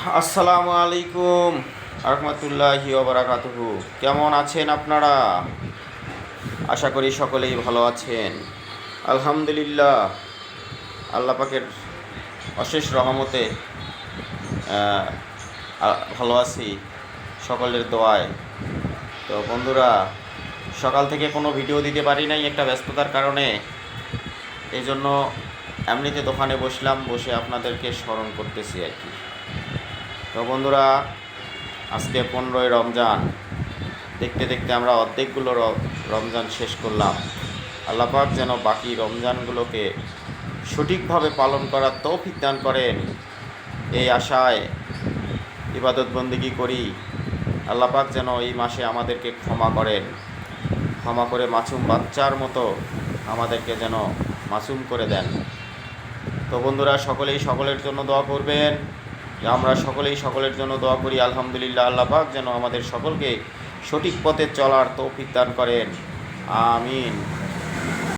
আসসালামু আলাইকুম রহমতুল্লাহি ওয়া বারাকাতুহু। কেমন আছেন আপনারা? আশা করি সকলেই ভালো আছেন। আলহামদুলিল্লাহ, আল্লাহ পাকের অশেষ রহমতে ভালো আছি সকলের দোয়ায়। তো বন্ধুরা, সকাল থেকে কোনো ভিডিও দিতে পারি নাই একটা ব্যস্ততার কারণে। এই জন্য এমনিতে দোকানে বসে আপনাদেরকে স্মরণ করতেছি আর কি। তো বন্ধুরা, আজকে 15ই রমজান। দেখতে দেখতে আমরা অর্ধেকগুলো রমজান শেষ করলাম। আল্লাহ পাক যেন বাকি রমজানগুলোকে সঠিকভাবে পালন করার তৌফিক দান করেন, এই আশায় ইবাদত বন্দেগী করি। আল্লাহ পাক যেন এই মাসে আমাদেরকে ক্ষমা করেন, ক্ষমা করে মাসুম বাচ্চার মতো আমাদেরকে যেন মাসুম করে দেন। তো বন্ধুরা, সকলেই সকলের জন্য দোয়া করবেন। আমরা সকলেই সকলের জন্য দোয়া করি। আলহামদুলিল্লাহ, আল্লাহ পাক যেন আমাদের সকলকে সঠিক পথে চলার তৌফিক দান করেন। আমিন।